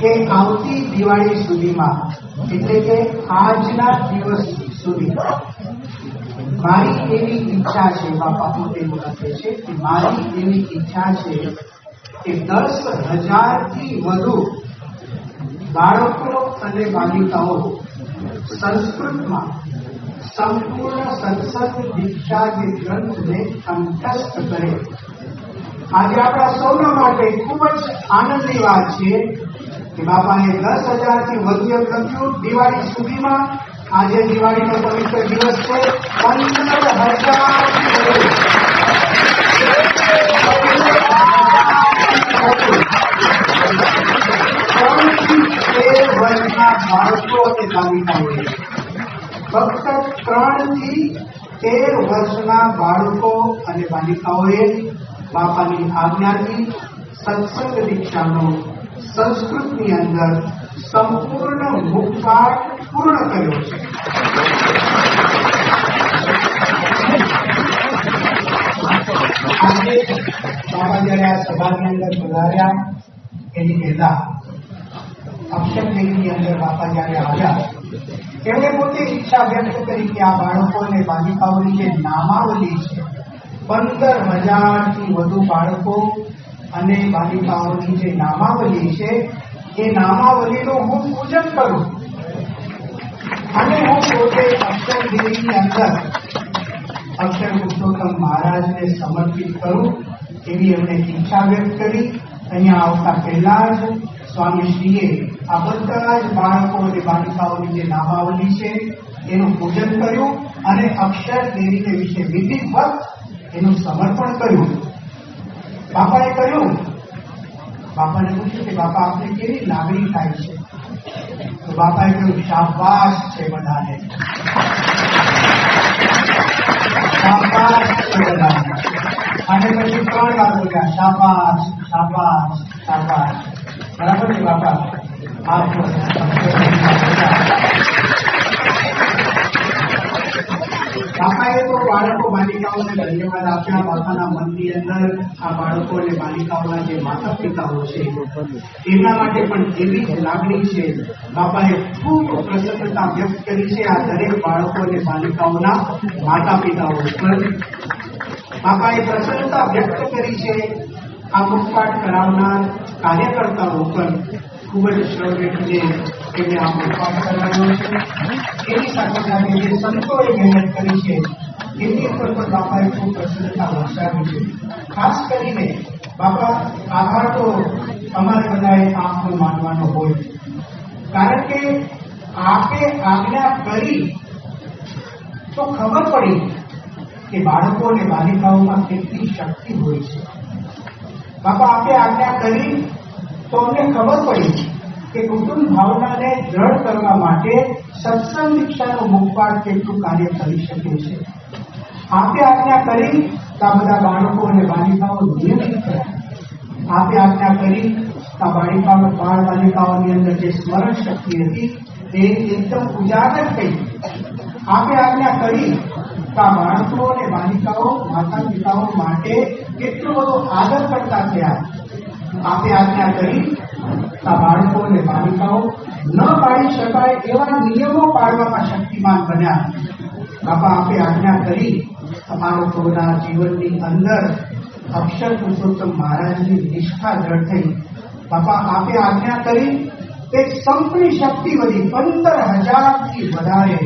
કે આવતી દિવાળી સુધીમાં, એટલે કે આજના દિવસ સુધી મારી એવી ઈચ્છા છે, બાપા પોતે લખે છે કે મારી એવી ઈચ્છા છે કે 10,000થી વધુ બાળકો અને બાલિકાઓ સંસ્કૃતમાં સંપૂર્ણ સત્સંગ દીક્ષા જે ગ્રંથને કંઠસ્થ કરે. આજે આપણા સૌના માટે ખૂબ જ આનંદની વાત છે કે બાપાએ 10,000થી વધુ એમ લખ્યું દિવાળી સુધીમાં. આજે દિવાળીનો પવિત્ર દિવસ છે. 15,000 વર્ષના બાળકો અને બાલિકાઓએ, ફક્ત 3 થી 13 વર્ષના બાળકો અને બાલિકાઓએ બાપાની આજ્ઞાથી સત્સંગ દીક્ષાનો સંસ્કૃતની અંદર સંપૂર્ણ મુખપાઠ પૂર્ણ કર્યો છે. આજે બાપા જયારે આ સભાની અંદર પધાર્યા એની પહેલા અક્ષરદેવીની અંદર બાપા જયારે આવ્યા, તેમણે પોતે ઈચ્છા વ્યક્ત કરી કે આ બાળકો અને બાલિકાઓની જે નામાવલી છે, 15,000થી વધુ બાળકો અને બાલિકાઓની જે નામાવલી છે, એ નામાવલીનું હું પૂજન કરું અને હું પોતે અક્ષરદેવીની અંદર અક્ષર પુરુષોત્તમ મહારાજને સમર્પિત કરું એવી એમણે ઈચ્છા વ્યક્ત કરી. અહીંયા આવતા પહેલા જ સ્વામીશ્રીએ આ બધા જ બાળકો અને બાલિકાઓની જે નામાવલી છે એનું પૂજન કર્યું અને અક્ષરદેવીને વિશે વિધિવત એનું સમર્પણ કર્યું. બાપાએ કહ્યું, બાપાને પૂછ્યું કે બાપા આપને કેવી લાગણી થાય છે? તો બાપાએ કહ્યું શાબાશ છે બધાને, શાબાશ છે બધાને. અને પછી 3 વાર બોલ્યા શાબાશ શાબાશ શાબાશ. બરાબર છે બાપા? બાપાએ તો બાળકો બાલિકાઓને ધન્યવાદ આપ્યા. બાપાના મનની અંદર આ બાળકો અને બાલિકાઓના જે માતા પિતાઓ છે એમના માટે પણ એવી જ લાગણી છે. બાપાએ ખૂબ પ્રસન્નતા વ્યક્ત કરી છે આ દરેક બાળકો અને બાલિકાઓના માતા પિતાઓ ઉપર. બાપાએ પ્રસન્નતા વ્યક્ત કરી છે આ મુખપાઠ કરાવનાર કાર્યકર્તાઓ પર. ખૂબ જ શ્રદ્ધેય એમને આ મુખપાઠ કરાવ્યો છે. એની સાથે સાથે જે સંતોએ મહેનત કરી છે એમની ઉપર પણ બાપાએ ખૂબ પ્રસન્નતા દર્શાવી છે. ખાસ કરીને બાપા આભાર તો અમારે બધાએ આપનો માનવાનો હોય, કારણ કે આપે આજ્ઞા કરી તો ખબર પડી કે બાળકો અને બાલિકાઓમાં કેટલી શક્તિ હોય છે. બાપા આપે આજ્ઞા કરી તો અમને ખબર પડી કે કુટુંબ ભાવનાને દ્રઢ કરવા માટે સત્સંગ દીક્ષાનો મુખપાઠ કેટલું કાર્ય કરી શકે છે. આપે આજ્ઞા કરી તો આ બધા બાળકો અને બાલિકાઓ નિયમિત થયા. આપે આજ્ઞા કરી તો બાળ બાલિકાઓની અંદર જે સ્મરણ શક્તિ હતી તે એકદમ ઉજાગર થઈ. આપે આજ્ઞા કરી તો આ બાળકો અને બાલિકાઓ માતા પિતાઓ માટે કેટલો બધો આદર કરતા થયા. આપે આજ્ઞા કરી આ બાળકો અને બાલિકાઓ ન પાડી શકાય એવા નિયમો પાડવામાં શક્તિમાન બન્યા. બાપા આપે આજ્ઞા કરી બાળકોના જીવનની અંદર અક્ષર પુરુષોત્તમ મહારાજની નિષ્ઠા દ્રઢ થઈ. બાપા આપે આજ્ઞા કરી તે સંપની શક્તિ વધી. 15,000થી વધારે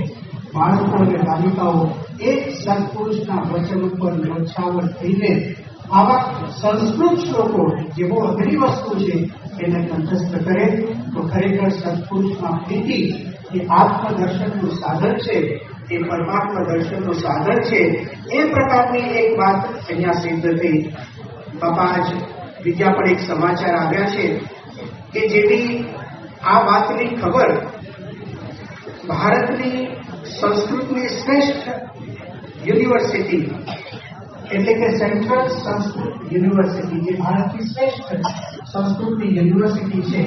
બાળકો અને બાલિકાઓ એક સત્પુરુષના વચન ઉપર લોચાવર થઈને આવા સંસ્કૃત શ્લોકો જે બહુ અઘરી વસ્તુ છે એને કંઠસ્થ કરે તો ખરેખર સત્પુરુષમાં પ્રીતિ એ આત્મદર્શનનું સાધન છે, એ પરમાત્મા દર્શનનું સાધન છે. એ પ્રકારની એક વાત અહીંયા સિદ્ધ થઈ. બાપા આજ બીજા પણ એક સમાચાર આવ્યા છે કે જેની આ વાતની ખબર ભારતની સંસ્કૃતની શ્રેષ્ઠ યુનિવર્સિટી એટલે કે સેન્ટ્રલ સંસ્કૃત યુનિવર્સિટી, જે ભારતની શ્રેષ્ઠ સંસ્કૃતની યુનિવર્સિટી છે,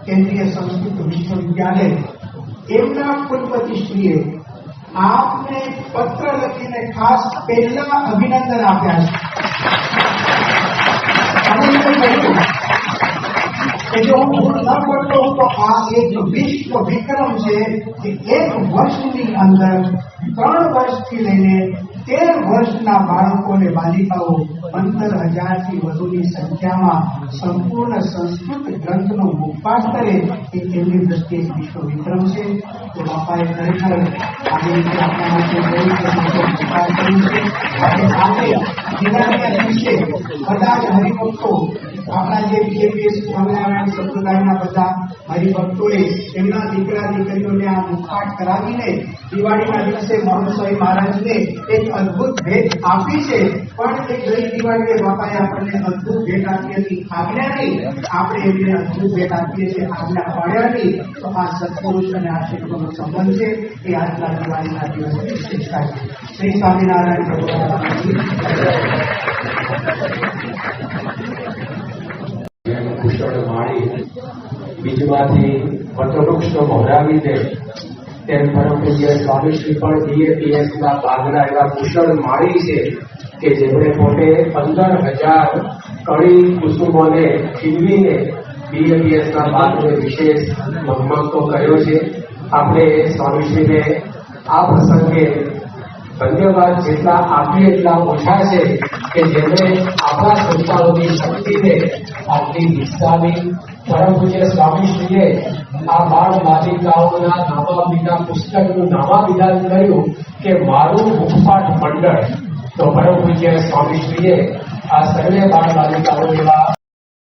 કેન્દ્રીય સંસ્કૃત વિશ્વવિદ્યાલય, એમના કુલપતિશ્રીએ આપને પત્ર લખીને ખાસ પહેલા અભિનંદન આપ્યા છે. અને એમણે કહ્યું કે જો હું ભૂલ ન કરતો હું તો આ એક વિશ્વ વિક્રમ છે કે 1 વર્ષની અંદર 3 વર્ષથી લઈને 13 વર્ષના બાળકો અને બાલિકાઓ 15,000થી વધુની સંખ્યામાં સંપૂર્ણ સંસ્કૃત ગ્રંથનો મુખપાઠ કરે એ તેમની દ્રષ્ટિએ વિશ્વ વિક્રમ છે. તો બાપાએ ખરેખર આવી રીતે આપણા માટે બહુ મુખપાઠ કર્યું છે. અને સાથે દિવાળીના દિવસે બધા જ હરિભક્તો આપણા જે બીએપીએસ સ્વામિનારાયણ સંપ્રદાયના બધા હરિભક્તોએ એમના દીકરા દીકરીઓને આ મુખપાઠ કરાવીને દિવાળીના દિવસે મહોત્સવી મહારાજને એક અદભુત ભેટ આપી છે. પણ એક ગઈ દિવાળીએ બાપાએ આપણને અદભુત ભેટ આપી હતી આજ્ઞાની. આપણે એમને અદભુત ભેટ આપીએ છીએ આજ્ઞા પાડ્યાની. તો આ સત્પુરુષ અને આ શિલ્પનો સંબંધ છે એ આજના દિવાળીના દિવસની વિશેષતા છે. શ્રી સ્વામિનારાયણ ભગવાન કુશળ માળી બીજમાંથી વટવૃક્ષનો મોહરાવી દે તેમ પરમ પૂજ્ય સ્વામીશ્રી પણ બીએપીએસના ભાગના એવા કુશળ માળી છે કે જેમણે પોતે 15,000 કળી કુસુમોને ખીલવીને બીએપીએસના ભાગનો વિશેષ મહત્વ કર્યો છે. આપણે સ્વામીશ્રીને આ પ્રસંગે ધન્યવાદ જેટલા આપીએ એટલા ઓછા છે કે જેમણે આપણા સંસ્થાઓની શક્તિને આટલી વિકસાવી. પરમ પૂજ્ય સ્વામીશ્રીએ આ બાળ બાલિકાઓના નામાભિધાન પુસ્તકનું નામાભિધાન કર્યું કે મારું મુખપાઠ મંડળ. તો પરમ પૂજ્ય સ્વામીશ્રીએ આ સર્વે બાળ બાલિકાઓ એવા